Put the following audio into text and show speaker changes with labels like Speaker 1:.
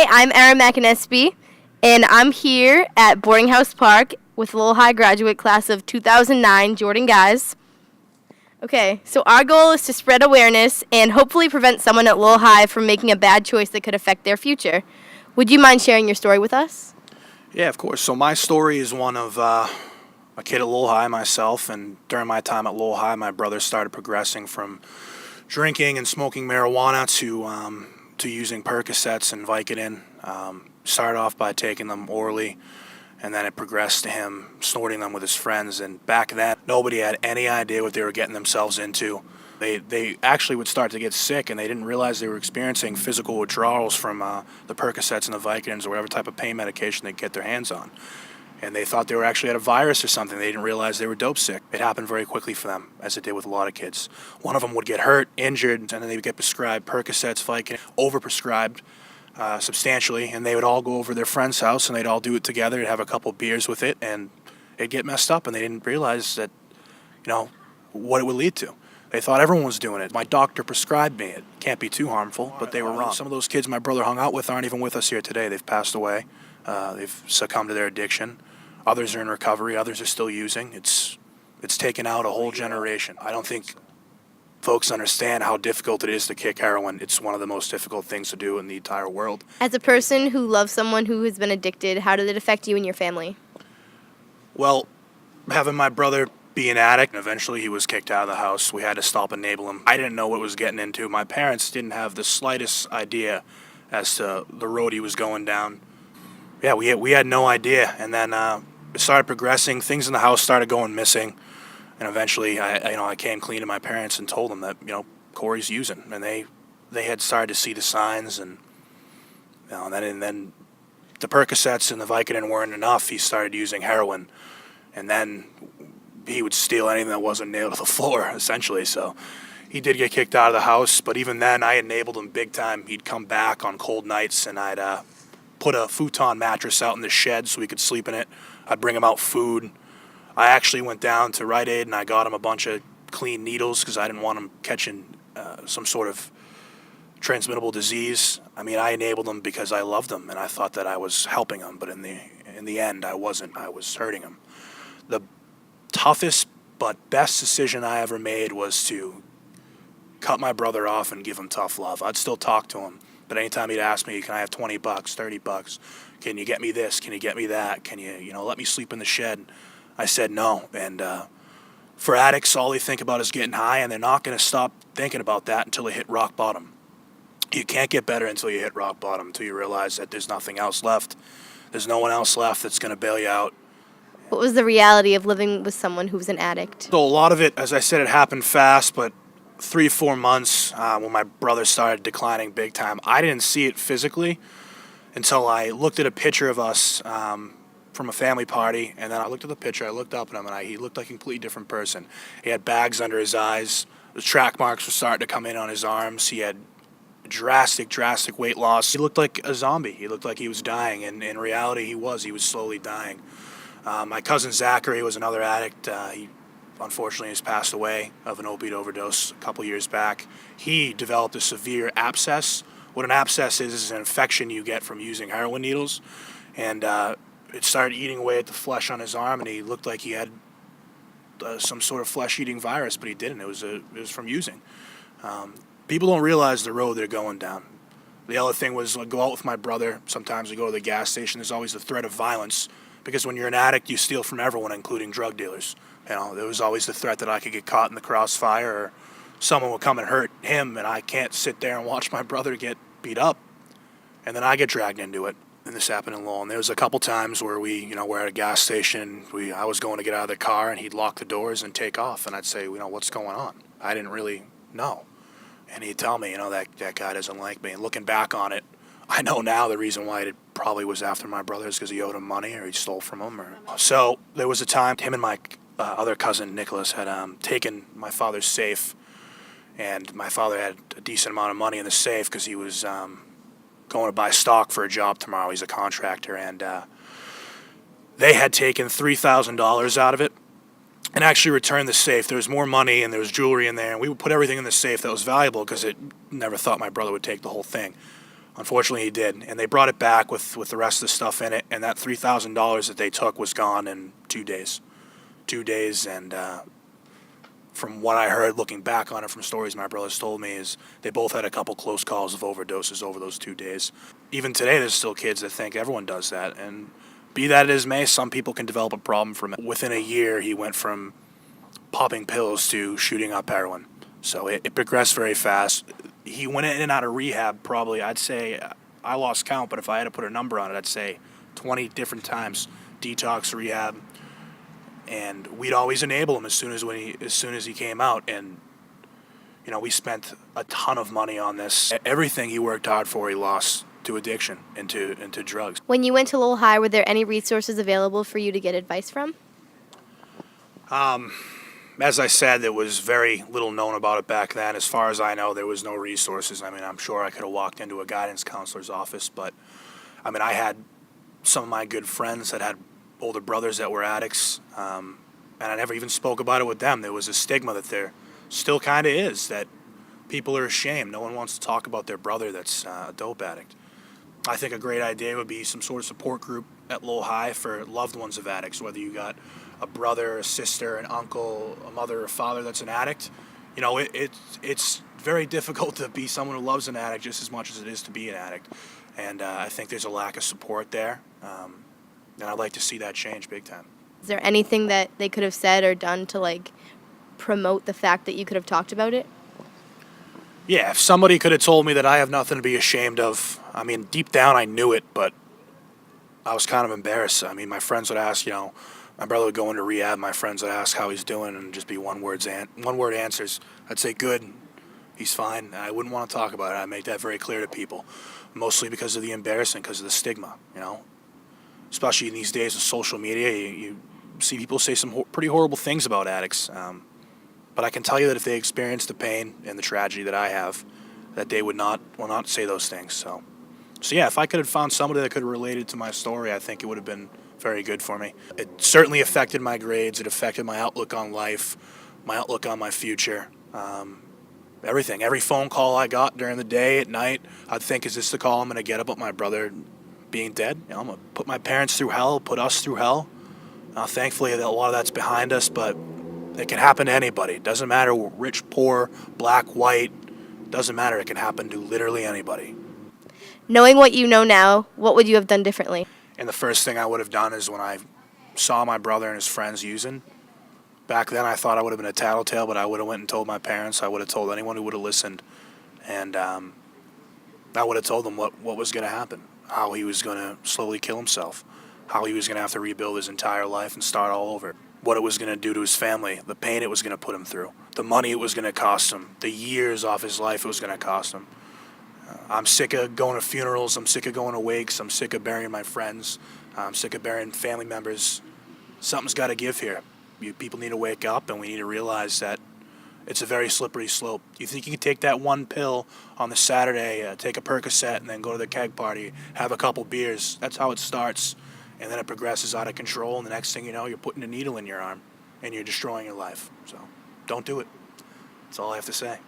Speaker 1: Hi, I'm Erin McInespy, and I'm here at Boarding House Park with Lowell High graduate class of 2009, Jordan Guys. Okay, so our goal is to spread awareness and hopefully prevent someone at Lowell High from making a bad choice that could affect their future. Would you mind sharing your story with us?
Speaker 2: Yeah, of course. So my story is one of a kid at Lowell High, myself, and during my time at Lowell High, my brother started progressing from drinking and smoking marijuana to using Percocets and Vicodin. Started off by taking them orally, and then it progressed to him snorting them with his friends. And back then, nobody had any idea what they were getting themselves into. They actually would start to get sick, and they didn't realize they were experiencing physical withdrawals from the Percocets and the Vicodins or whatever type of pain medication they'd get their hands on. And they thought they were actually had a virus or something. They didn't realize they were dope sick. It happened very quickly for them, as it did with a lot of kids. One of them would get hurt, injured, and then they would get prescribed Percocets, Vicodin, overprescribed substantially, and they would all go over to their friend's house, and they'd all do it together. They'd have a couple beers with it, and it'd get messed up, and they didn't realize that, what it would lead to. They thought everyone was doing it. My doctor prescribed me. It can't be too harmful, but they were wrong. Some of those kids my brother hung out with aren't even with us here today. They've passed away. They've succumbed to their addiction. Others are in recovery. Others are still using. It's taken out a whole generation. I don't think folks understand how difficult it is to kick heroin. It's one of the most difficult things to do in the entire world.
Speaker 1: As a person who loves someone who has been addicted, how did it affect you and your family?
Speaker 2: Well, having my brother be an addict, and eventually he was kicked out of the house. We had to stop and enable him. I didn't know what he was getting into. My parents didn't have the slightest idea as to the road he was going down. Yeah, we had no idea. And then it started progressing. Things in the house started going missing. And eventually I came clean to my parents and told them that, Corey's using. And they had started to see the signs. And, and then the Percocets and the Vicodin weren't enough. He started using heroin. And then he would steal anything that wasn't nailed to the floor, essentially. So he did get kicked out of the house. But even then, I enabled him big time. He'd come back on cold nights, and I'd put a futon mattress out in the shed so he could sleep in it. I'd bring him out food. I actually went down to Rite Aid and I got him a bunch of clean needles because I didn't want him catching some sort of transmittable disease. I mean, I enabled him because I loved him and I thought that I was helping him, but in the end, I wasn't. I was hurting him. The toughest but best decision I ever made was to cut my brother off and give him tough love. I'd still talk to him. But anytime he'd ask me, can I have $20, $30? Can you get me this? Can you get me that? Can you, let me sleep in the shed? I said no. And for addicts, all they think about is getting high, and they're not going to stop thinking about that until they hit rock bottom. You can't get better until you hit rock bottom, until you realize that there's nothing else left. There's no one else left that's going to bail you out.
Speaker 1: What was the reality of living with someone who was an addict?
Speaker 2: So a lot of it, as I said, it happened fast, but 3-4 months when my brother started declining big time. I didn't see it physically until I looked at a picture of us from a family party, and then I looked at the picture, I looked up at him, and he looked like a completely different person. He had bags under his eyes. The track marks were starting to come in on his arms. He had drastic weight loss. He looked like a zombie. He looked like he was dying, and in reality he was slowly dying. My cousin Zachary was another addict. He unfortunately has passed away of an opiate overdose a couple years back. He developed a severe abscess. What an abscess is an infection you get from using heroin needles. And it started eating away at the flesh on his arm, and he looked like he had some sort of flesh-eating virus, but he didn't. It was from using. People don't realize the road they're going down. The other thing was I'd go out with my brother. Sometimes we go to the gas station. There's always the threat of violence, because when you're an addict, you steal from everyone, including drug dealers. There was always the threat that I could get caught in the crossfire or someone would come and hurt him, and I can't sit there and watch my brother get beat up, and then I get dragged into it. And this happened in Lowell. And there was a couple times where we're at a gas station. I was going to get out of the car, and he'd lock the doors and take off, and I'd say, what's going on? I didn't really know. And he'd tell me, that guy doesn't like me. And looking back on it, I know now the reason why it probably was after my brother is because he owed him money or he stole from him. So there was a time him and my other cousin Nicholas had taken my father's safe, and my father had a decent amount of money in the safe because he was going to buy stock for a job tomorrow. He's a contractor, and they had taken $3,000 out of it and actually returned the safe. There was more money and there was jewelry in there, and we would put everything in the safe that was valuable because it never thought my brother would take the whole thing. Unfortunately, he did, and they brought it back with the rest of the stuff in it, and that $3,000 that they took was gone in 2 days. 2 days, and from what I heard, looking back on it from stories my brothers told me, is they both had a couple close calls of overdoses over those 2 days. Even today, there's still kids that think everyone does that, and be that as may, some people can develop a problem from it. Within a year, he went from popping pills to shooting up heroin. So it progressed very fast. He went in and out of rehab probably, I'd say, I lost count, but if I had to put a number on it, I'd say 20 different times. Detox, rehab, and we'd always enable him as soon as he came out. And you know, we spent a ton of money on this. Everything he worked hard for, he lost to addiction and to drugs.
Speaker 1: When you went to Lowell High, were there any resources available for you to get advice from?
Speaker 2: As I said, there was very little known about it back then. As far as I know, there was no resources. I mean, I'm sure I could have walked into a guidance counselor's office, but I mean, I had some of my good friends that had older brothers that were addicts, and I never even spoke about it with them. There was a stigma that there still kind of is, that people are ashamed. No one wants to talk about their brother that's a dope addict. I think a great idea would be some sort of support group at Lowell High for loved ones of addicts, whether you got a brother, a sister, an uncle, a mother, or father that's an addict. You know, it's very difficult to be someone who loves an addict just as much as it is to be an addict. And I think there's a lack of support there. And I'd like to see that change big time.
Speaker 1: Is there anything that they could have said or done to, like, promote the fact that you could have talked about it?
Speaker 2: Yeah, if somebody could have told me that I have nothing to be ashamed of, I mean, deep down I knew it, but I was kind of embarrassed. I mean, my friends would ask, you know, my brother would go into rehab, my friends would ask how he's doing, and just be one-word answers. I'd say, good, he's fine, and I wouldn't want to talk about it. I'd make that very clear to people, mostly because of the embarrassment, because of the stigma, you know. Especially in these days of social media, you see people say some pretty horrible things about addicts. But I can tell you that if they experienced the pain and the tragedy that I have, that they will not say those things. So yeah, if I could have found somebody that could have related to my story, I think it would have been very good for me. It certainly affected my grades. It affected my outlook on life, my outlook on my future, everything. Every phone call I got during the day, at night, I'd think, is this the call I'm going to get about my brother being dead? You know, I'm going to put my parents through hell, put us through hell. Thankfully, a lot of that's behind us, but it can happen to anybody. It doesn't matter, rich, poor, black, white. It doesn't matter. It can happen to literally anybody.
Speaker 1: Knowing what you know now, what would you have done differently?
Speaker 2: And the first thing I would have done is when I saw my brother and his friends using, back then I thought I would have been a tattletale, but I would have went and told my parents. I would have told anyone who would have listened. And I would have told them what was going to happen, how he was going to slowly kill himself, how he was going to have to rebuild his entire life and start all over, what it was going to do to his family, the pain it was going to put him through, the money it was going to cost him, the years off his life it was going to cost him. I'm sick of going to funerals. I'm sick of going to wakes. I'm sick of burying my friends. I'm sick of burying family members. Something's got to give here. People need to wake up, and we need to realize that it's a very slippery slope. You think you can take that one pill on the Saturday, take a Percocet, and then go to the keg party, have a couple beers. That's how it starts, and then it progresses out of control, and the next thing you know, you're putting a needle in your arm, and you're destroying your life. So don't do it. That's all I have to say.